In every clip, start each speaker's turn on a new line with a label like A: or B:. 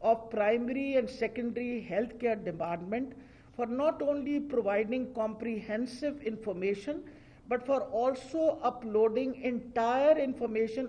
A: of primary and secondary healthcare department for not only providing comprehensive information but for also uploading entire information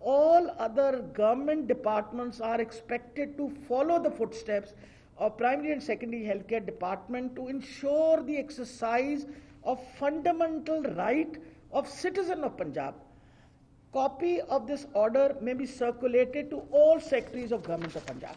A: all other government departments are expected to follow the footsteps of primary and secondary healthcare department to ensure the exercise of fundamental right of citizen of Punjab. Copy of this order may be circulated to all secretaries of government of Punjab.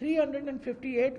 A: 358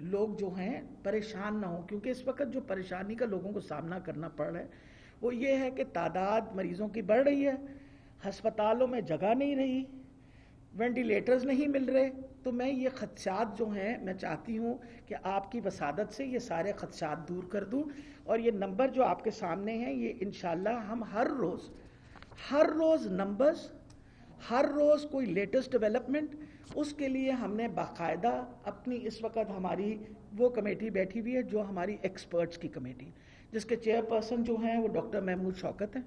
A: لوگ جو ہیں پریشان نہ ہوں، کیونکہ اس وقت جو پریشانی کا لوگوں کو سامنا کرنا پڑ رہا ہے وہ یہ ہے کہ تعداد مریضوں کی بڑھ رہی ہے، ہسپتالوں میں جگہ نہیں رہی، وینٹیلیٹرز نہیں مل رہے. تو میں یہ خدشات جو ہیں میں چاہتی ہوں کہ آپ کی وسادت سے یہ سارے خدشات دور کر دوں، اور یہ نمبر جو آپ کے سامنے ہیں یہ انشاءاللہ ہم ہر روز نمبرز، ہر روز کوئی لیٹسٹ ڈیولپمنٹ، اس کے لیے ہم نے باقاعدہ اپنی اس وقت ہماری وہ کمیٹی بیٹھی ہوئی ہے جو ہماری ایکسپرٹس کی کمیٹی، جس کے چیئر پرسن جو ہیں وہ ڈاکٹر محمود شوکت ہیں،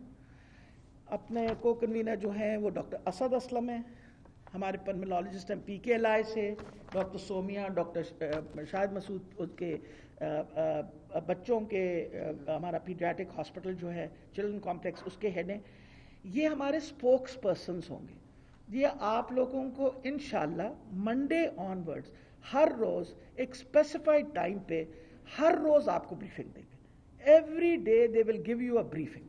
A: اپنے کو کنوینر جو ہیں وہ ڈاکٹر اسد اسلم ہیں، ہمارے پلمونالوجسٹ ہیں پی کے ایل آئی سے ڈاکٹر سومیا، ڈاکٹر شاہد مسعود، اس کے بچوں کے ہمارا پیڈیاٹرک ہاسپٹل جو ہے چلڈرن کمپلیکس اس کے ہیڈ ہیں. یہ ہمارے اسپوکس پرسنس ہوں گے. یہ آپ لوگوں کو انشاءاللہ منڈے آن ورڈز ہر روز ایک اسپیسیفائڈ ٹائم پہ ہر روز آپ کو بریفنگ دیں گے. Every day they will give you a briefing.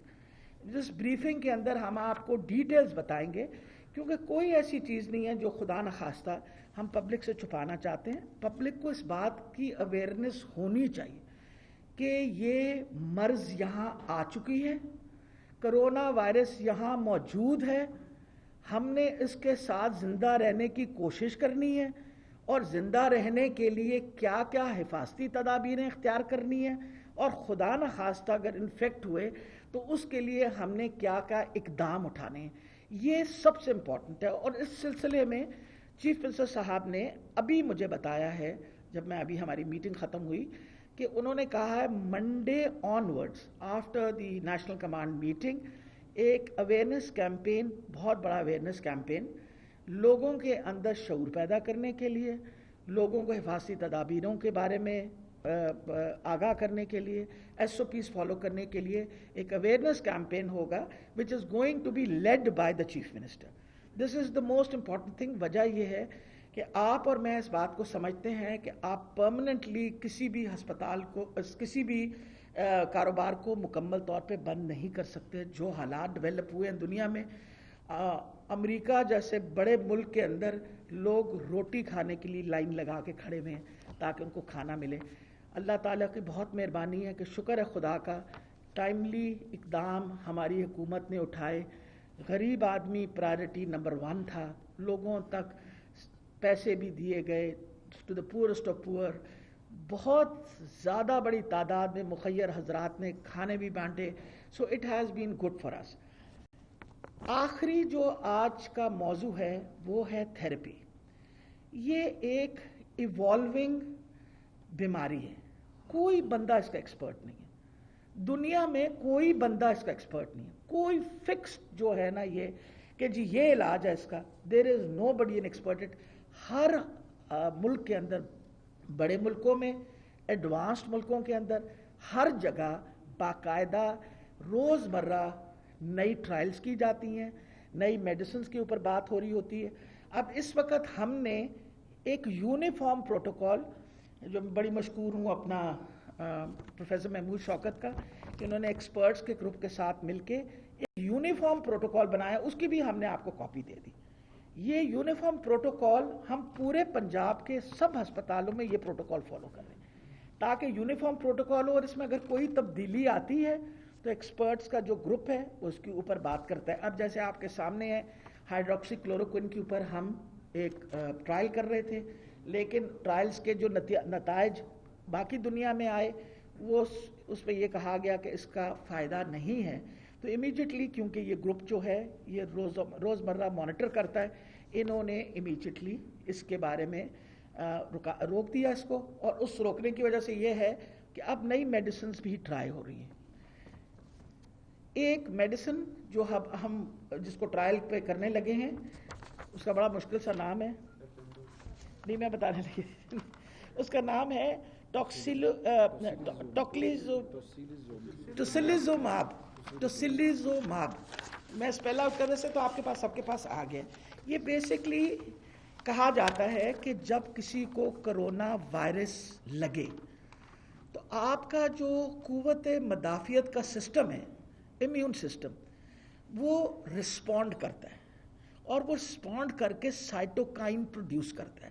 A: جس بریفنگ کے اندر ہم آپ کو ڈیٹیلز بتائیں گے، کیونکہ کوئی ایسی چیز نہیں ہے جو خدا نخواستہ ہم پبلک سے چھپانا چاہتے ہیں. پبلک کو اس بات کی اویئرنیس ہونی چاہیے کہ یہ مرض یہاں آ چکی ہے، کرونا وائرس یہاں موجود ہے، ہم نے اس کے ساتھ زندہ رہنے کی کوشش کرنی ہے، اور زندہ رہنے کے لیے کیا کیا حفاظتی تدابیریں اختیار کرنی ہیں، اور خدا نخواستہ اگر انفیکٹ ہوئے تو اس کے لیے ہم نے کیا کیا اقدام اٹھانے ہیں. یہ سب سے امپورٹنٹ ہے. اور اس سلسلے میں چیف منسٹر صاحب نے ابھی مجھے بتایا ہے، جب میں ابھی ہماری میٹنگ ختم ہوئی، کہ انہوں نے کہا ہے Monday on words after the national command meeting ایک اویئرنیس کیمپین، بہت بڑا اویئرنیس کیمپین لوگوں کے اندر شعور پیدا کرنے کے لیے، لوگوں کو حفاظتی تدابیروں کے بارے میں آگاہ کرنے کے لیے، ایس او پیز فالو کرنے کے لیے ایک اویئرنیس کیمپین ہوگا which is going to be led by the chief minister. This is the most important thing. وجہ یہ ہے کہ آپ اور میں اس بات کو سمجھتے ہیں کہ آپ پرماننٹلی کسی بھی ہسپتال کو، کسی بھی کاروبار کو مکمل طور پہ بند نہیں کر سکتے. جو حالات ڈیولپ ہوئے ہیں دنیا میں، امریکہ جیسے بڑے ملک کے اندر لوگ روٹی کھانے کے لیے لائن لگا کے کھڑے ہوئے ہیں تاکہ ان کو کھانا ملے. اللہ تعالیٰ کی بہت مہربانی ہے کہ شکر ہے خدا کا، ٹائملی اقدام ہماری حکومت نے اٹھائے. غریب آدمی پرائرٹی نمبر 1 تھا. لوگوں تک پیسے بھی دیے گئے، to the poorest of poor. بہت زیادہ بڑی تعداد میں مخیر حضرات نے کھانے بھی بانٹے. So it has been good for us. آخری جو آج کا موضوع ہے وہ ہے تھیراپی. یہ ایک ایوالونگ بیماری ہے. کوئی بندہ اس کا ایکسپرٹ نہیں ہے دنیا میں، کوئی بندہ اس کا ایکسپرٹ نہیں ہے. کوئی فکس جو ہے نا یہ کہ جی یہ علاج ہے اس کا، دیر از نو بڈی این ایکسپرٹ. ہر ملک کے اندر، بڑے ملکوں میں، ایڈوانسڈ ملکوں کے اندر، ہر جگہ باقاعدہ روزمرہ نئی ٹرائلز کی جاتی ہیں، نئی میڈیسنز کے اوپر بات ہو رہی ہوتی ہے. اب اس وقت ہم نے ایک یونیفارم پروٹوکول، جو بڑی مشکور ہوں اپنا پروفیسر محمود شوکت کا، کہ انہوں نے ایکسپرٹس کے گروپ کے ساتھ مل کے ایک یونیفارم پروٹوکول بنایا. اس کی بھی ہم نے آپ کو کاپی دے دی. یہ یونیفارم پروٹوکول ہم پورے پنجاب کے سب ہسپتالوں میں یہ پروٹوکول فالو کر رہے ہیں تاکہ یونیفارم پروٹوکول ہو، اور اس میں اگر کوئی تبدیلی آتی ہے تو ایکسپرٹس کا جو گروپ ہے اس کے اوپر بات کرتا ہے. اب جیسے آپ کے سامنے ہے، ہائیڈروکسی کلوروکوئن کے اوپر ہم ایک ٹرائل کر رہے تھے، لیکن ٹرائلز کے جو نتائج باقی دنیا میں آئے وہ اس پہ یہ کہا گیا کہ اس کا فائدہ نہیں ہے. تو امیجیٹلی، کیونکہ یہ گروپ جو ہے یہ روزمرہ مانیٹر کرتا ہے، انہوں نے امیجیٹلی اس کے بارے میں روک دیا اس کو. اور اس روکنے کی وجہ سے یہ ہے کہ اب نئی میڈیسنز بھی ٹرائی ہو رہی ہیں. ایک میڈیسن جو ہم جس کو ٹرائل پہ کرنے لگے ہیں، اس کا بڑا مشکل سا نام ہے، نہیں میں بتانے لگی، اس کا نام ہے ٹوسیلیزوماب. میں اسپیل آؤٹ کرنے سے تو آپ کے پاس، سب کے پاس آ گیا. یہ بیسکلی کہا جاتا ہے کہ جب کسی کو کرونا وائرس لگے تو آپ کا جو قوت مدافعت کا سسٹم ہے، امیون سسٹم، وہ رسپونڈ کرتا ہے، اور وہ رسپونڈ کر کے سائٹوکائن پروڈیوس کرتا ہے.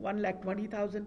A: 1,20,000।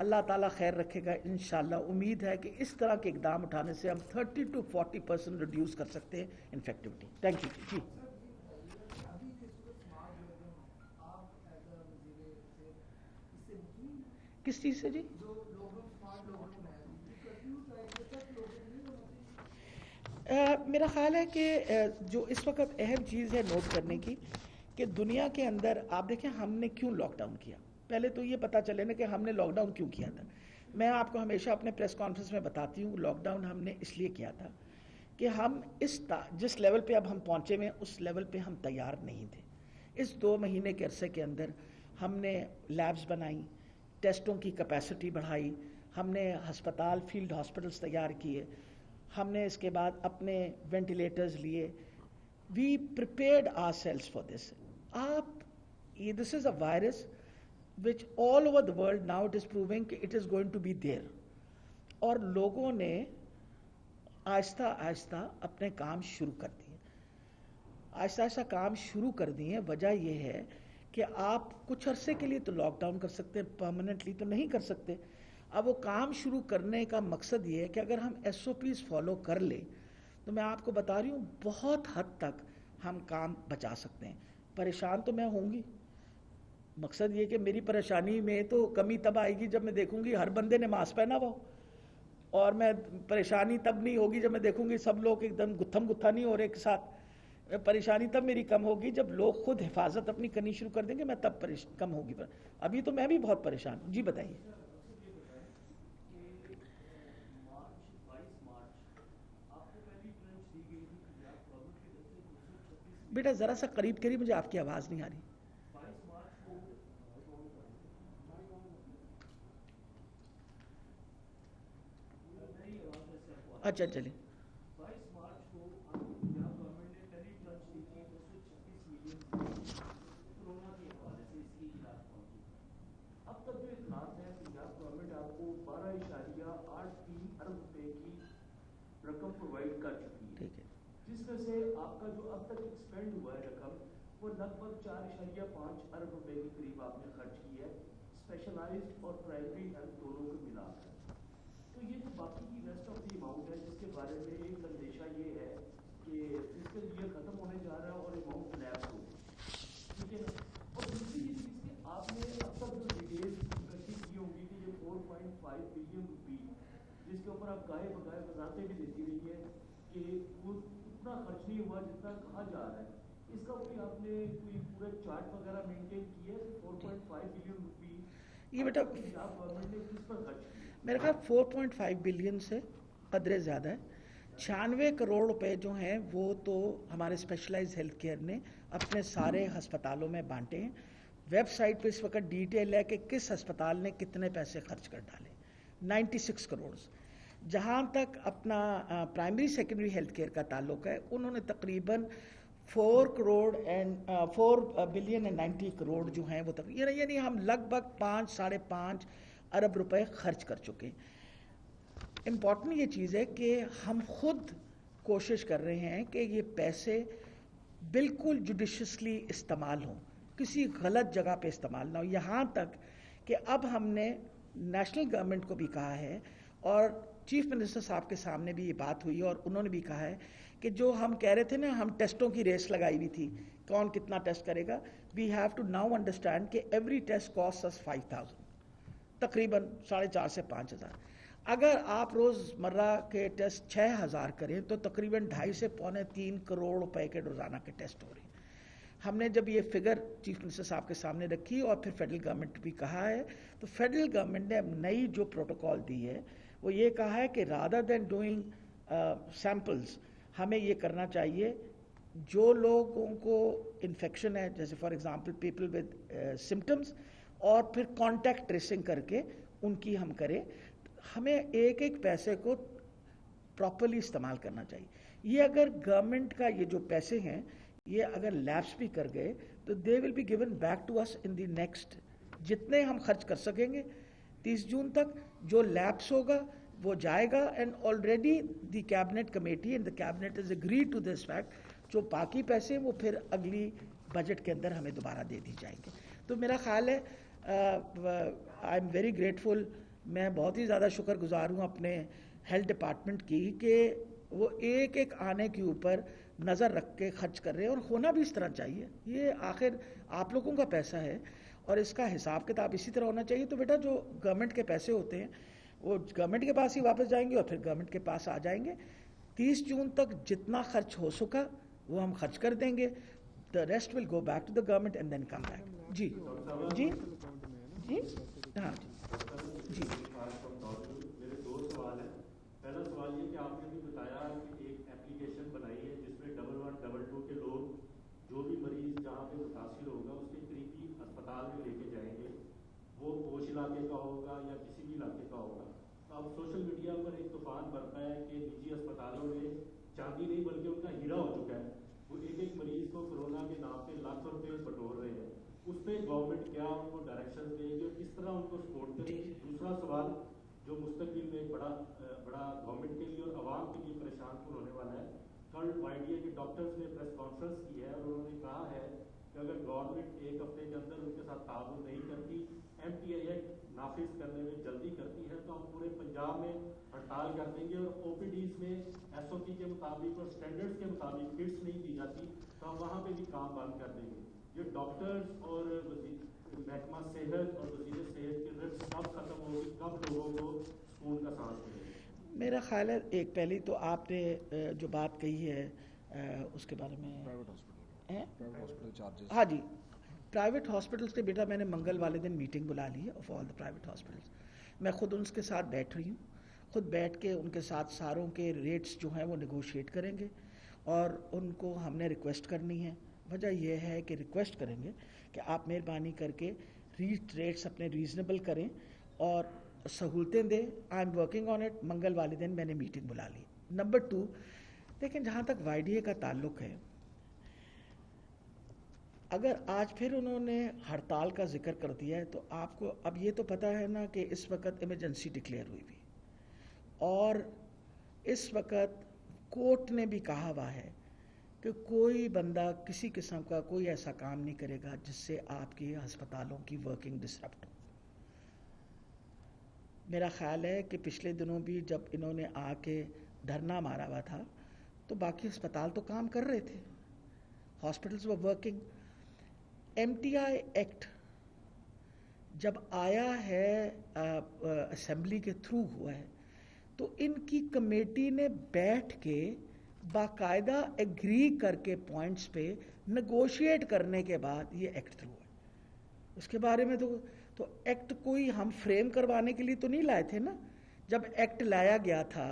A: اللہ تعالیٰ خیر رکھے گا انشاءاللہ. امید ہے کہ اس طرح کے اقدام اٹھانے سے ہم 30 to 40% ریڈیوس کر سکتے ہیں انفیکٹیوٹی. تھینک یو جی. کس چیز سے جی؟ میرا خیال ہے کہ جو اس وقت اہم چیز ہے نوٹ کرنے کی کہ دنیا کے اندر آپ دیکھیں ہم نے کیوں لاک ڈاؤن کیا. پہلے تو یہ پتا چلے نا کہ ہم نے لاک ڈاؤن کیوں کیا تھا. میں آپ کو ہمیشہ اپنے پریس کانفرنس میں بتاتی ہوں لاک ڈاؤن ہم نے اس لیے کیا تھا کہ ہم جس لیول پہ اب ہم پہنچے ہوئے اس لیول پہ ہم تیار نہیں تھے. اس 2 مہینے کے عرصے کے اندر ہم نے لیبز بنائیں, ٹیسٹوں کی کیپیسٹی بڑھائی, ہم نے ہسپتال فیلڈ ہاسپٹلس تیار کیے, ہم نے اس کے بعد اپنے وینٹیلیٹرز لیے. We prepared ourselves for this. This is a virus which all over the world now it is proving کہ it is going to be there. اور لوگوں نے آہستہ آہستہ اپنے کام شروع کر دیے, آہستہ آہستہ کام شروع کر دیے. وجہ یہ ہے کہ آپ کچھ عرصے کے لیے تو لاک ڈاؤن کر سکتے ہیں, پرماننٹلی تو نہیں کر سکتے. اب وہ کام شروع کرنے کا مقصد یہ ہے کہ اگر ہم SOPs فالو کر لیں تو میں آپ کو بتا رہی ہوں بہت حد تک ہم کام بچا سکتے ہیں. پریشان تو میں ہوں گی, مقصد یہ کہ میری پریشانی میں تو کمی تب آئے گی جب میں دیکھوں گی ہر بندے نے ماسک پہنا ہوا ہو, اور میں پریشانی تب نہیں ہوگی جب میں دیکھوں گی سب لوگ ایک دم گتھم گتھا نہیں ہو رہے ایک ساتھ. پریشانی تب میری کم ہوگی جب لوگ خود حفاظت اپنی کرنی شروع کر دیں گے, میں تب کم ہوگی. ابھی تو میں بھی بہت پریشان ہوں. جی بتائیے. بیٹا ذرا سا قریب کریے, مجھے آپ کی آواز نہیں آ رہی. اچھا چلیں.
B: اب تک جو اطلاعات ہیں پنجاب گورنمنٹ آپ کو 12.83 ارب روپے کی رقم پرووائڈ کر چکی ہے, جس میں سے آپ کا جو اب تک ایکسپینڈ ہوا ہے رقم وہ لگ بھگ 4.5 ارب روپے کے قریب آپ نے خرچ کی ہے, اسپیشلائزڈ اور پرائمری ہیلتھ دونوں کو ملا کر. تو یہ جو باقی کی ریسٹ آف دی اماؤنٹ ہے جس کے بارے میں ایک اندیشہ یہ ہے کہ فسکل ایئر ختم ہونے جا رہا ہے اور اماؤنٹ کولیپس ہو, ٹھیک ہے نا. اور دوسری یہ چیز کہ آپ نے اب تک جو ڈیٹیلز اکٹھی کی ہوں گی کہ یہ 4.5 بلین روپی جس کے اوپر آپ گاہے بگاہے وضاحتیں بھی دیتی رہی ہے کہ وہ اتنا خرچ نہیں ہوا جتنا کہا جا رہا ہے. اس کا کوئی آپ نے کوئی پورا چارٹ وغیرہ مینٹین کی ہے 4.5 بلین روپی
A: یہ بیٹا
B: پنجاب گورنمنٹ نے کس پر خرچ کی؟
A: میرے خیال 4.5 بلین سے قدرے زیادہ ہے. 96 کروڑ روپے جو ہیں وہ تو ہمارے اسپیشلائز ہیلتھ کیئر نے اپنے سارے ہسپتالوں میں بانٹے ہیں. ویب سائٹ پہ اس وقت ڈیٹیل ہے کہ کس ہسپتال نے کتنے پیسے خرچ کر ڈالے. 96 کروڑ. جہاں تک اپنا پرائمری سیکنڈری ہیلتھ کیئر کا تعلق ہے انہوں نے تقریباً 4 بلین اینڈ 90 کروڑ جو ہیں وہ تقریباً یعنی ہم لگ بھگ 5.5 ارب روپے خرچ کر چکے ہیں. امپورٹنٹ یہ چیز ہے کہ ہم خود کوشش کر رہے ہیں کہ یہ پیسے بالکل جوڈیشسلی استعمال ہوں, کسی غلط جگہ پہ استعمال نہ ہو. یہاں تک کہ اب ہم نے نیشنل گورنمنٹ کو بھی کہا ہے اور چیف منسٹر صاحب کے سامنے بھی یہ بات ہوئی اور انہوں نے بھی کہا ہے کہ جو ہم کہہ رہے تھے نا ہم ٹیسٹوں کی ریس لگائی ہوئی تھی کون کتنا ٹیسٹ کرے گا, we have to now understand کہ ایوری ٹیسٹ کاسٹ اس 5,000 تقریباً 4,500 سے 5,000. اگر آپ روز مرہ کے ٹیسٹ 6,000 کریں تو تقریباً 2.5 سے 3 کروڑ روپے کے روزانہ کے ٹیسٹ ہو رہے ہیں. ہم نے جب یہ فگر چیف منسٹر صاحب کے سامنے رکھی اور پھر فیڈرل گورنمنٹ بھی کہا ہے تو فیڈرل گورنمنٹ نے نئی جو پروٹوکول دی ہے وہ یہ کہا ہے کہ رادر دین ڈوئنگ سیمپلز ہمیں یہ کرنا چاہیے جو لوگوں کو انفیکشن ہے جیسے for example people with symptoms اور پھر کانٹیکٹ ٹریسنگ کر کے ان کی ہم کریں. ہمیں ایک ایک پیسے کو پراپرلی استعمال کرنا چاہیے. یہ اگر گورنمنٹ کا یہ جو پیسے ہیں یہ اگر لیبس بھی کر گئے تو they will be given back to us in the next, جتنے ہم خرچ کر سکیں گے 30 جون تک جو لیبس ہوگا وہ جائے گا. And already the cabinet committee and the cabinet is agreed to this fact, جو باقی پیسے وہ پھر اگلی بجٹ کے اندر ہمیں دوبارہ دے دی جائیں گے. تو میرا خیال ہے آئی ایم ویری گریٹفل میں بہت ہی زیادہ شکر گزار ہوں اپنے ہیلتھ ڈپارٹمنٹ کی کہ وہ ایک ایک آنے کے اوپر نظر رکھ کے خرچ کر رہے ہیں، اور ہونا بھی اس طرح چاہیے. یہ آخر آپ لوگوں کا پیسہ ہے اور اس کا حساب کتاب اسی طرح ہونا چاہیے. تو بیٹا جو گورنمنٹ کے پیسے ہوتے ہیں وہ گورنمنٹ کے پاس ہی واپس جائیں گے اور پھر گورنمنٹ کے پاس آ جائیں گے. 30 جون تک جتنا خرچ ہو سکا وہ ہم خرچ کر دیں گے. the rest will go back to the government and then come back. جی جی جی ہاں جی.
C: میرے 2 سوال ہیں. پہلا سوال یہ کہ آپ نے بھی بتایا کہ ایک اپلیکیشن بنائی ہے جس میں 1112 کے لوگ جو بھی مریض جہاں پہ متاثر ہوگا اس کے قریبی اسپتال میں لے کے جائیں گے، وہ پوش علاقے کا ہوگا یا کسی بھی علاقے کا ہوگا. اب سوشل میڈیا پر ایک طوفان برپا ہے کہ نجی اسپتالوں میں چاندی نہیں بلکہ ان کا ہیرا ہو چکا ہے. وہ ایک ایک مریض کو کورونا کے نام پہ لاکھوں روپے بٹور رہے ہیں. اس پہ گورنمنٹ کیا ان کو ڈائریکشن دے گی اور کس طرح ان کو سپورٹ کرے گی؟ دوسرا سوال جو مستقبل میں بڑا گورنمنٹ کے لیے اور عوام کے لیے پریشان کن ہونے والا ہے. کل YDA کے ڈاکٹرز نے پریس کانفرنس کی ہے اور انہوں نے کہا ہے کہ اگر گورنمنٹ 1 ہفتے کے اندر ان کے ساتھ تعاون نہیں کرتی، MTI ایکٹ نافذ کرنے میں جلدی کرتی ہے، تو ہم پورے پنجاب میں ہڑتال کر دیں گے. اور OPDs میں SOP کے مطابق اور اسٹینڈرڈس کے مطابق کٹس نہیں دی جاتی تو ہم وہاں پہ بھی کام بند کر دیں گے. یہ ڈاکٹرز اور محکمہ صحت اور وزیر صحت کی رفت کب ختم ہوگی؟ کب لوگوں کو سکون کا سانس ملے گا؟
A: میرا خیال ہے ایک پہلی تو آپ نے جو بات کہی ہے اس کے بارے میں ہاں جی پرائیویٹ ہاسپٹلس کے بیٹا میں نے منگل والے دن میٹنگ بلا لی ہے of all the private hospitals. میں خود ان کے ساتھ بیٹھ رہی ہوں، خود بیٹھ کے ان کے ساتھ ساروں کے ریٹس جو ہیں وہ نیگوشیٹ کریں گے اور ان کو ہم نے ریکویسٹ کرنی ہے. وجہ یہ ہے کہ ریکویسٹ کریں گے کہ آپ مہربانی کر کے ریٹس اپنے ریزنیبل کریں اور سہولتیں دیں. I am working on it. منگل والے دن میں نے میٹنگ بلا لی. نمبر 2 لیکن جہاں تک YDA کا تعلق ہے، اگر آج پھر انہوں نے ہڑتال کا ذکر کر دیا ہے تو آپ کو اب یہ تو پتہ ہے نا کہ اس وقت ایمرجنسی ڈکلیئر ہوئی ہوئی اور اس وقت کورٹ نے بھی کہا ہوا ہے کہ کوئی بندہ کسی قسم کا کوئی ایسا کام نہیں کرے گا جس سے آپ کے ہسپتالوں کی ورکنگ ڈسرپٹ ہو. میرا خیال ہے کہ پچھلے دنوں بھی جب انہوں نے آ کے دھرنا مارا ہوا تھا تو باقی ہسپتال تو کام کر رہے تھے، ہاسپٹلز ور ورکنگ. MTI ایکٹ جب آیا ہے اسمبلی کے تھرو ہوا ہے تو ان کی کمیٹی نے بیٹھ کے باقاعدہ ایگری کر کے پوائنٹس پہ نیگوشیٹ کرنے کے بعد یہ ایکٹ تھرو ہے. اس کے بارے میں تو ایکٹ کوئی ہم فریم کروانے کے لیے تو نہیں لائے تھے نا. جب ایکٹ لایا گیا تھا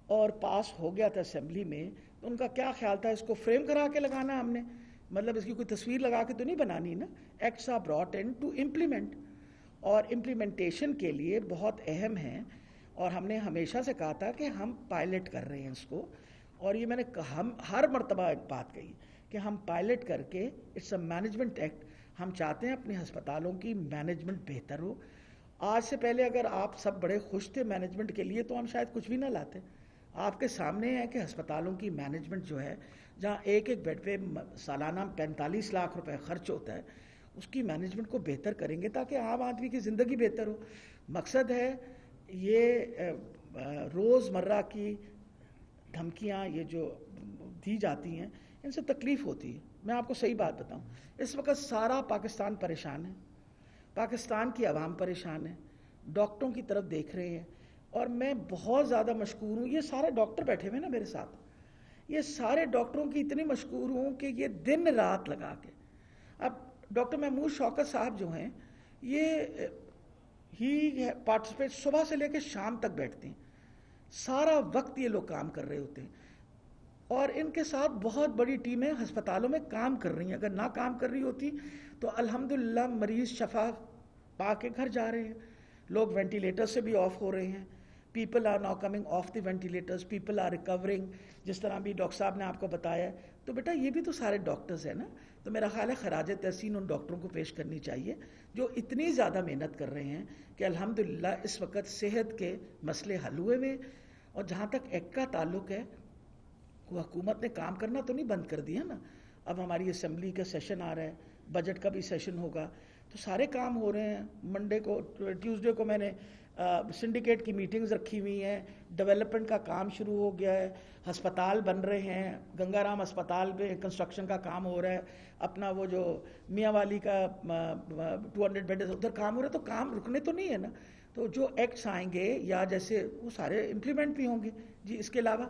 A: اور پاس ہو گیا تھا اسمبلی میں تو ان کا کیا خیال تھا اس کو فریم کرا کے لگانا ہم نے، مطلب اس کی کوئی تصویر لگا کے تو نہیں بنانی نا. Acts are brought in to implement اور امپلیمنٹیشن کے لیے بہت اہم ہیں اور ہم نے ہمیشہ سے کہا تھا کہ ہم پائلٹ کر رہے ہیں اس کو. اور یہ میں نے ہم ہر مرتبہ ایک بات کہی کہ ہم پائلٹ کر کے اٹس اے مینجمنٹ ایکٹ. ہم چاہتے ہیں اپنے ہسپتالوں کی مینجمنٹ بہتر ہو. آج سے پہلے اگر آپ سب بڑے خوش تھے مینجمنٹ کے لیے تو ہم شاید کچھ بھی نہ لاتے. آپ کے سامنے ہے کہ ہسپتالوں کی مینجمنٹ جو ہے جہاں ایک ایک بیڈ پہ سالانہ 45 لاکھ روپے خرچ ہوتا ہے اس کی مینجمنٹ کو بہتر کریں گے تاکہ عام آدمی کی زندگی بہتر ہو. مقصد ہے یہ روز مرہ کی دھمکیاں یہ جو دی جاتی ہیں ان سے تکلیف ہوتی ہے. میں آپ کو صحیح بات بتاؤں، اس وقت سارا پاکستان پریشان ہے، پاکستان کی عوام پریشان ہے، ڈاکٹروں کی طرف دیکھ رہے ہیں اور میں بہت زیادہ مشکور ہوں. یہ سارے ڈاکٹر بیٹھے ہوئے نا میرے ساتھ، یہ سارے ڈاکٹروں کی اتنی مشکور ہوں کہ یہ دن رات لگا کے. اب ڈاکٹر محمود شوکت صاحب جو ہیں یہ ہی پارٹیسپیٹ صبح سے لے کے شام تک بیٹھتے ہیں، سارا وقت یہ لوگ کام کر رہے ہوتے ہیں اور ان کے ساتھ بہت بڑی ٹیمیں ہسپتالوں میں کام کر رہی ہیں. اگر نہ کام کر رہی ہوتی تو الحمدللہ مریض شفا پا کے گھر جا رہے ہیں. لوگ وینٹیلیٹر سے بھی آف ہو رہے ہیں. People are now coming off the ventilators, people are recovering, جس طرح بھی ڈاکٹر صاحب نے آپ کو بتایا ہے. تو بیٹا یہ بھی تو سارے ڈاکٹرز ہیں نا. تو میرا خیال ہے خراج تحسین ان ڈاکٹروں کو پیش کرنی چاہیے جو اتنی زیادہ محنت کر رہے ہیں کہ الحمدللہ اس وقت صحت کے مسئلے حل ہوئے ہوئے. اور جہاں تک ایکٹ کا تعلق ہے وہ حکومت نے کام کرنا تو نہیں بند کر دیا نا. اب ہماری اسمبلی کا سیشن آ رہا ہے، بجٹ کا بھی سیشن ہوگا تو سارے کام ہو رہے ہیں. منڈے کو ٹیوزڈے کو میں نے سنڈیکیٹ کی میٹنگز رکھی ہوئی ہیں, ڈیولپمنٹ کا کام شروع ہو گیا ہے, ہسپتال بن رہے ہیں, گنگا رام ہسپتال پہ کنسٹرکشن کا کام ہو رہا ہے, اپنا وہ جو میاں والی کا 200 بیڈ ادھر کام ہو رہا ہے, تو کام رکنے تو نہیں ہے نا. تو جو ایکٹس آئیں گے یا جیسے وہ سارے امپلیمنٹ بھی ہوں گے. جی اس کے علاوہ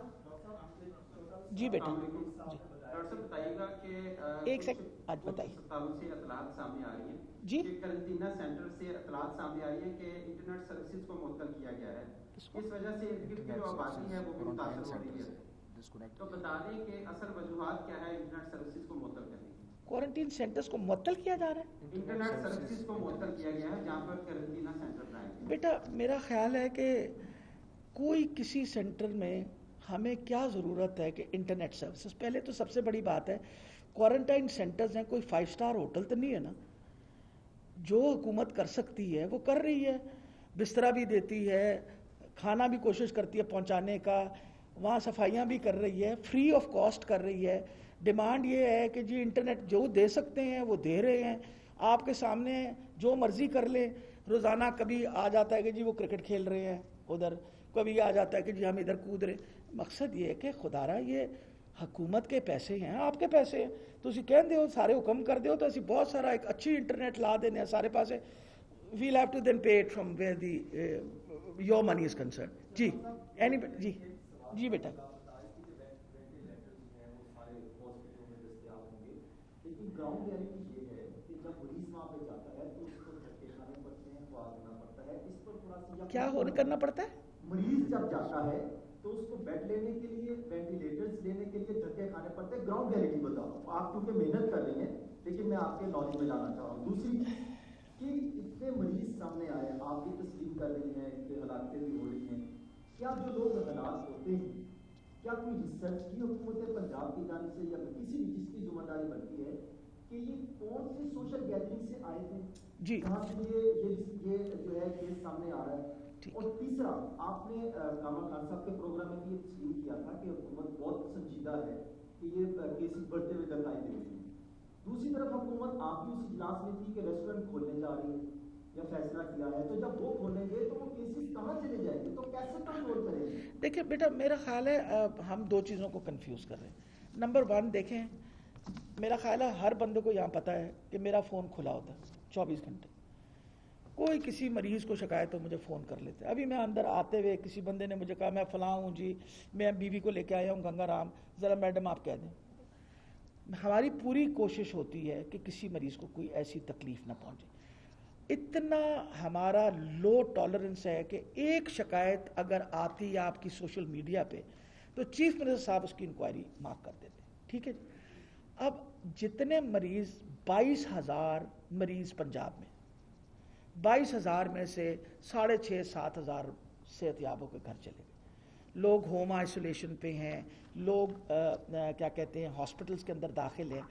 A: جی بیٹا
D: ڈاکٹر صاحب بتائیے گا کہ
A: ایک سیکنڈ آج بتائیے
D: ہسپتالوں سے اطلاعات سامنے آ رہی ہیں
A: جی
D: کہ قرنطینہ سینٹر سے اطلاعات سامنے آ رہی ہیں کہ انٹرنیٹ سروسز کو معطل کیا گیا ہے, اس وجہ سے ارد گرد کی جو آبادی ہے وہ بھی متاثر ہو رہی ہے. تو بتا دیں کہ اصل وجوہات کیا ہے انٹرنیٹ سروسز کو معطل کرنے کی.
A: کوارنٹین سینٹرز کو معطل کیا جا رہا ہے,
D: انٹرنیٹ سروسز کو معطل کیا گیا ہے جہاں پر قرنطینہ سینٹر بنائے گئے.
A: بیٹا میرا خیال ہے کہ کوئی کسی سینٹر میں ہمیں کیا ضرورت ہے کہ انٹرنیٹ سروسز, پہلے تو سب سے بڑی بات ہے کوارنٹائن سینٹرز ہیں, کوئی 5 اسٹار ہوٹل تو نہیں ہے نا. جو حکومت کر سکتی ہے وہ کر رہی ہے, بسترا بھی دیتی ہے, کھانا بھی کوشش کرتی ہے پہنچانے کا, وہاں صفائیاں بھی کر رہی ہے, فری آف کاسٹ کر رہی ہے. ڈیمانڈ یہ ہے کہ جی انٹرنیٹ جو دے سکتے ہیں وہ دے رہے ہیں, آپ کے سامنے جو مرضی کر لیں. روزانہ کبھی آ جاتا ہے کہ جی وہ کرکٹ کھیل رہے ہیں ادھر, کبھی آ جاتا ہے کہ جی ہم ادھر کود رہے. مقصد یہ ہے کہ خدا را یہ حکومت کے پیسے ہیں, آپ کے پیسے ہیں, تو اسی کہہ دے ہو سارے حکم کر دے ہو تو اسی بہت سارا ایک اچھی انٹرنیٹ لا دینے ہیں سارے پاسے. We'll have to then pay it from where the your money is concern. جی اینی جی جی بیٹا
B: گراؤنڈ ریالٹی یہ ہے کہ جب مریض وہاں پہ جاتا ہے تو اس کو دھکے کھانے پڑتے ہیں, وہ آگنا پڑتا ہے. اس پر تھوڑا سا
A: کیا کرنا پڑتا ہے,
B: مریض جب جاتا ہے تو اس کو بیڈ لینے کے لیے وینٹیلیٹرز لینے کے لیے دھکے کھانے پڑتے ہیں. گراؤنڈ ریالٹی بتاؤ, آپ کیونکہ محنت کر رہی ہیں لیکن میں آپ کے نالج میں جانا چاہ رہا ہوں. دوسری کہ اتنے مریض سامنے آئے, آپ بھی تسلیم کر رہی ہیں, ان کے ہلاکتیں بھی ہو رہی ہیں, کیا جو لوگ ہلاک ہوتے ہیں کیا کوئی ریسرچ کی حکومت پنجاب کی جانب سے یا کسی بھی جس کی ذمہ داری بنتی ہے کہ یہ کون سے سوشل گیدرنگ سے آئے تھے,
A: جی
B: کہاں سے یہ جو ہے کیس سامنے آ رہا ہے. اور تیسرا, آپ نے کامران خان صاحب کے پروگرام میں بھی یہ تسلیم کیا تھا کہ حکومت بہت سنجیدہ ہے کہ یہ کیسز بڑھتے ہوئے دکھائی دے رہے ہیں. دوسری طرف حکومت آپ بھی اس اجلاس میں تھی کہ ریسٹورینٹ کھولنے جا رہی ہے یا فیصلہ کیا ہے, تو جب وہ کھولیں گے تو وہ کیسز کہاں چلے جائیں گے, تو کیسے کنٹرول کریں گے؟
A: دیکھیں بیٹا میرا خیال ہے ہم دو چیزوں کو کنفیوز کر رہے ہیں. نمبر 1 دیکھیں, میرا خیال ہے ہر بندے کو یہاں پتہ ہے کہ میرا فون کھلا ہوتا ہے 24 گھنٹے. کوئی کسی مریض کو شکایت ہو مجھے فون کر لیتے. ابھی میں اندر آتے ہوئے کسی بندے نے مجھے کہا میں فلاں ہوں جی, میں بیوی کو لے کے آیا ہوں گنگا رام, ذرا میڈم آپ کہہ دیں. ہماری پوری کوشش ہوتی ہے کہ کسی مریض کو کوئی ایسی تکلیف نہ پہنچے. اتنا ہمارا لو ٹالرنس ہے کہ ایک شکایت اگر آتی ہے آپ کی سوشل میڈیا پہ تو چیف منسٹر صاحب اس کی انکوائری معاف کر دیتے. ٹھیک ہے. اب جتنے مریض 22,000 مریض پنجاب میں, 22,000 میں سے 6,500-7,000 صحت یابوں کے گھر چلے گئے. لوگ ہوم آئسولیشن پہ ہیں, لوگ کیا کہتے ہیں ہاسپٹلس کے اندر داخل ہیں.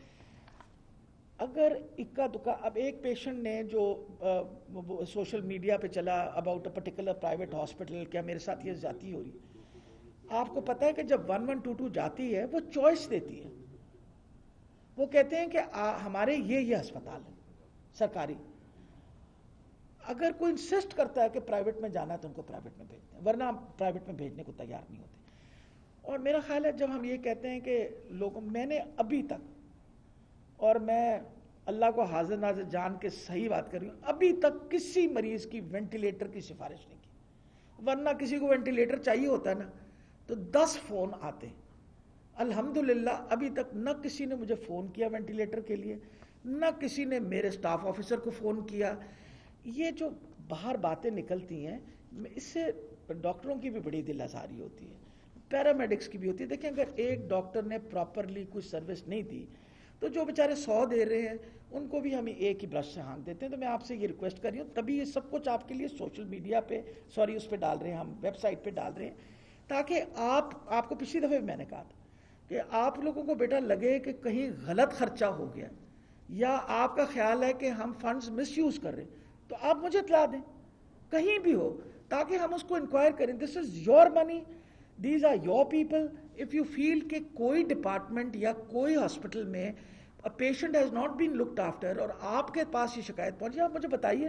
A: اگر اکا دکا, اب ایک پیشنٹ نے جو سوشل میڈیا پہ چلا about a particular private hospital, کیا میرے ساتھ یہ زیادتی ہو رہی ہے. آپ کو پتہ ہے کہ جب 1122 جاتی ہے وہ چوائس دیتی ہے, وہ کہتے ہیں کہ ہمارے یہ ہسپتال ہے سرکاری. اگر کوئی انسسٹ کرتا ہے کہ پرائیویٹ میں جانا ہے تو ان کو پرائیویٹ میں بھیجتے ہیں, ورنہ پرائیویٹ میں بھیجنے کو تیار نہیں ہوتے. اور میرا خیال ہے جب ہم یہ کہتے ہیں کہ لوگوں, میں نے ابھی تک, اور میں اللہ کو حاضر ناظر جان کے صحیح بات کر رہی ہوں, ابھی تک کسی مریض کی وینٹیلیٹر کی سفارش نہیں کی. ورنہ کسی کو وینٹیلیٹر چاہیے ہوتا ہے نا تو 10 فون آتے. الحمدللہ ابھی تک نہ کسی نے مجھے فون کیا وینٹیلیٹر کے لیے, نہ کسی نے میرے سٹاف آفیسر کو فون کیا. یہ جو باہر باتیں نکلتی ہیں اس سے ڈاکٹروں کی بھی بڑی دل آزاری ہوتی ہے, پیرامیڈکس کی بھی ہوتی ہے. دیکھیں اگر ایک ڈاکٹر نے پراپرلی کوئی سروس نہیں دی تو جو بیچارے 100 دے رہے ہیں ان کو بھی ہم ایک ہی برش سے ہانک دیتے ہیں. تو میں آپ سے یہ ریکویسٹ کر رہی ہوں, تبھی یہ سب کچھ آپ کے لیے سوشل میڈیا پہ اس پہ ڈال رہے ہیں, ہم ویب سائٹ پہ ڈال رہے ہیں, تاکہ آپ کو پچھلی دفعہ میں نے کہا تھا کہ آپ لوگوں کو بیٹا لگے کہ کہیں غلط خرچہ ہو گیا یا آپ کا خیال ہے کہ ہم فنڈز مس یوز کر رہے ہیں تو آپ مجھے اطلاع دیں کہیں بھی ہو, تاکہ ہم اس کو انکوائر کریں. This is your money, these are your people. If you feel کہ کوئی ڈپارٹمنٹ یا کوئی ہاسپٹل میں patient has not been looked after اور آپ کے پاس یہ شکایت پہنچی, آپ مجھے بتائیے,